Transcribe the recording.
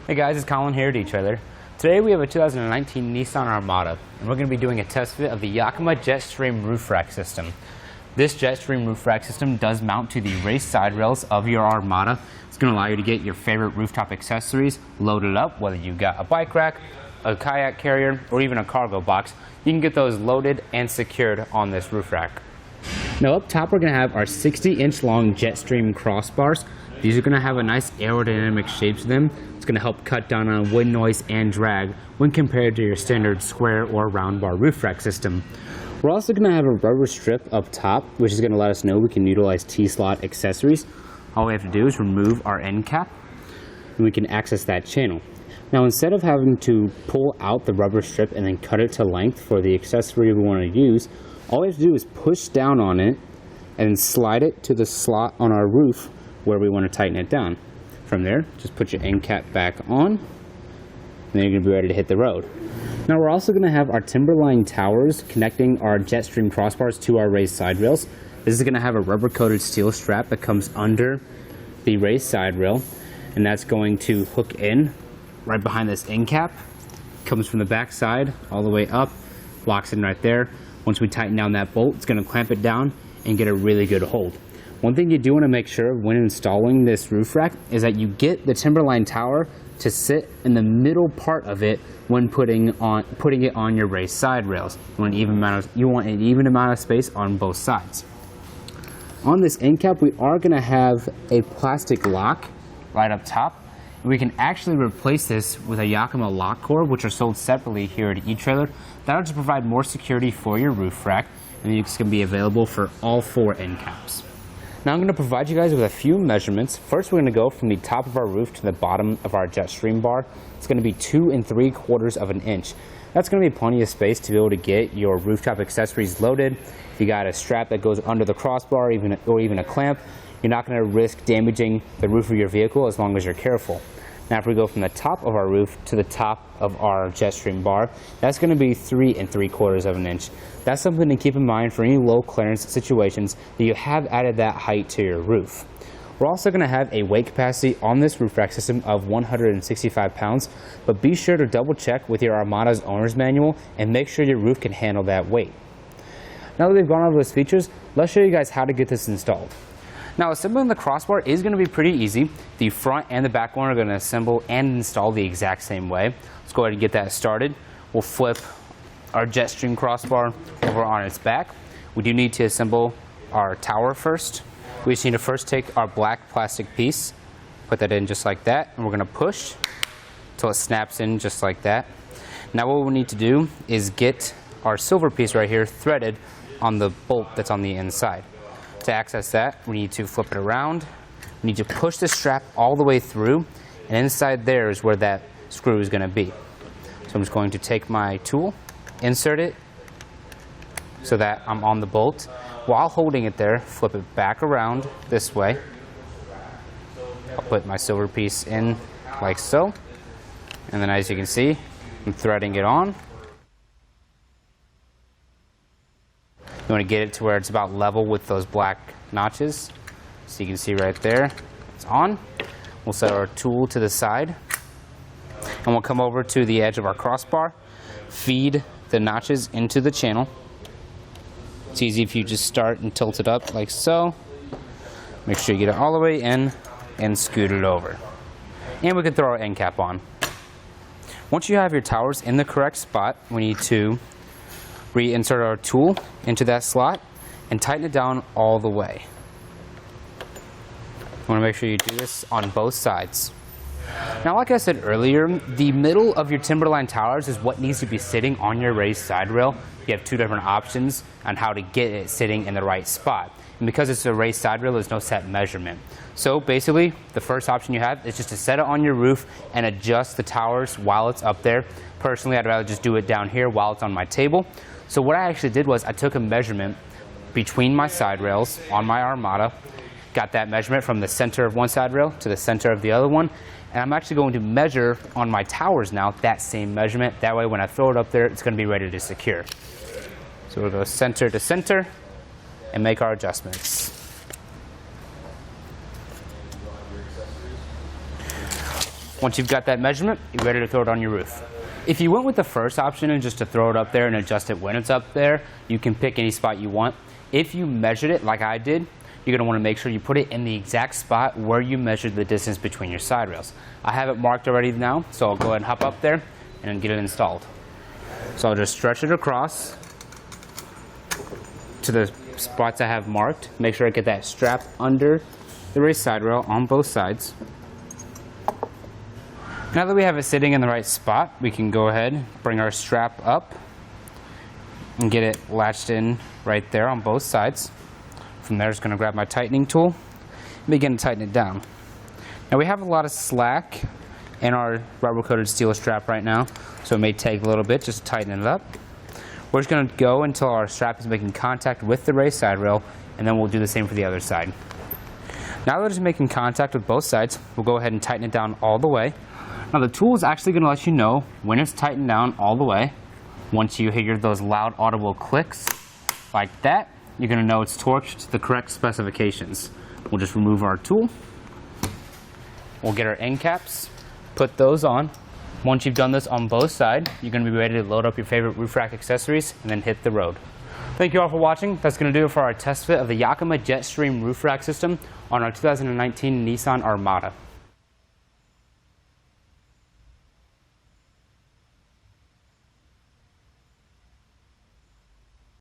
Hey guys, it's Colin here at etrailer. Today we have a 2019 Nissan Armada, and we're going to be doing a test fit of the Yakima JetStream Roof Rack System. This JetStream Roof Rack System does mount to the raised side rails of your Armada. It's going to allow you to get your favorite rooftop accessories loaded up, whether you've got a bike rack, a kayak carrier, or even a cargo box. You can get those loaded and secured on this roof rack. Now up top we're going to have our 60-inch long JetStream crossbars. These are going to have a nice aerodynamic shape to them. It's going to help cut down on wind noise and drag when compared to your standard square or round bar roof rack system. We're also going to have a rubber strip up top, which is going to let us know we can utilize T-slot accessories. All we have to do is remove our end cap and we can access that channel. Now instead of having to pull out the rubber strip and then cut it to length for the accessory we want to use, all we have to do is push down on it and slide it to the slot on our roof where we want to tighten it down. From there, just put your end cap back on, and then you're going to be ready to hit the road. Now we're also going to have our timberline towers connecting our JetStream crossbars to our raised side rails. This is going to have a rubber coated steel strap that comes under the raised side rail, and that's going to hook in right behind this end cap. Comes from the back side all the way up, locks in right there. Once we tighten down that bolt, it's going to clamp it down and get a really good hold. One thing you do want to make sure of when installing this roof rack is that you get the timberline tower to sit in the middle part of it when putting it on your raised side rails. You want an even amount of space on both sides. On this end cap, we are going to have a plastic lock right up top. We can actually replace this with a Yakima lock core, which are sold separately here at etrailer. That'll just provide more security for your roof rack, and it's going to be available for all 4 end caps. Now I'm going to provide you guys with a few measurements. First, we're going to go from the top of our roof to the bottom of our JetStream bar. It's going to be 2 3/4 of an inch. That's going to be plenty of space to be able to get your rooftop accessories loaded. If you got a strap that goes under the crossbar or even a clamp, you're not going to risk damaging the roof of your vehicle as long as you're careful. Now if we go from the top of our roof to the top of our JetStream bar, that's going to be 3 3/4 of an inch. That's something to keep in mind for any low clearance situations that you have added that height to your roof. We're also going to have a weight capacity on this roof rack system of 165 pounds, but be sure to double check with your Armada's owner's manual and make sure your roof can handle that weight. Now that we've gone over those features, let's show you guys how to get this installed. Now assembling the crossbar is going to be pretty easy. The front and the back one are going to assemble and install the exact same way. Let's go ahead and get that started. We'll flip our JetStream crossbar over on its back. We do need to assemble our tower first. We just need to first take our black plastic piece, put that in just like that, and we're going to push until it snaps in just like that. Now what we need to do is get our silver piece right here threaded on the bolt that's on the inside. To access that, we need to flip it around. We need to push the strap all the way through, and inside there is where that screw is going to be. So I'm just going to take my tool, insert it so that I'm on the bolt. While holding it there, flip it back around this way. I'll put my silver piece in like so, and then as you can see, I'm threading it on. You want to get it to where it's about level with those black notches. So you can see right there, it's on. We'll set our tool to the side, and we'll come over to the edge of our crossbar, feed the notches into the channel. It's easy if you just start and tilt it up like so. Make sure you get it all the way in and scoot it over. And we can throw our end cap on. Once you have your towers in the correct spot, we need to reinsert our tool into that slot and tighten it down all the way. You want to make sure you do this on both sides. Now, like I said earlier, the middle of your timberline towers is what needs to be sitting on your raised side rail. You have 2 different options on how to get it sitting in the right spot. And because it's a raised side rail, there's no set measurement. So basically, the first option you have is just to set it on your roof and adjust the towers while it's up there. Personally, I'd rather just do it down here while it's on my table. So what I actually did was I took a measurement between my side rails on my Armada, got that measurement from the center of one side rail to the center of the other one, and I'm actually going to measure on my towers now that same measurement. That way when I throw it up there, it's going to be ready to secure. So we'll go center to center and make our adjustments. Once you've got that measurement, you're ready to throw it on your roof. If you went with the first option and just to throw it up there and adjust it when it's up there, you can pick any spot you want. If you measured it like I did, you're going to want to make sure you put it in the exact spot where you measured the distance between your side rails. I have it marked already now, so I'll go ahead and hop up there and get it installed. So I'll just stretch it across to the spots I have marked. Make sure I get that strap under the raised side rail on both sides. Now that we have it sitting in the right spot, we can go ahead, bring our strap up and get it latched in right there on both sides. From there, I'm just going to grab my tightening tool and begin to tighten it down. Now we have a lot of slack in our rubber coated steel strap right now, so it may take a little bit just to tighten it up. We're just going to go until our strap is making contact with the raised side rail, and then we'll do the same for the other side. Now that it's making contact with both sides, we'll go ahead and tighten it down all the way. Now the tool is actually going to let you know when it's tightened down all the way. Once you hear those loud audible clicks like that, you're going to know it's torqued to the correct specifications. We'll just remove our tool. We'll get our end caps, put those on. Once you've done this on both sides, you're going to be ready to load up your favorite roof rack accessories and then hit the road. Thank you all for watching. That's going to do it for our test fit of the Yakima JetStream Roof Rack System on our 2019 Nissan Armada.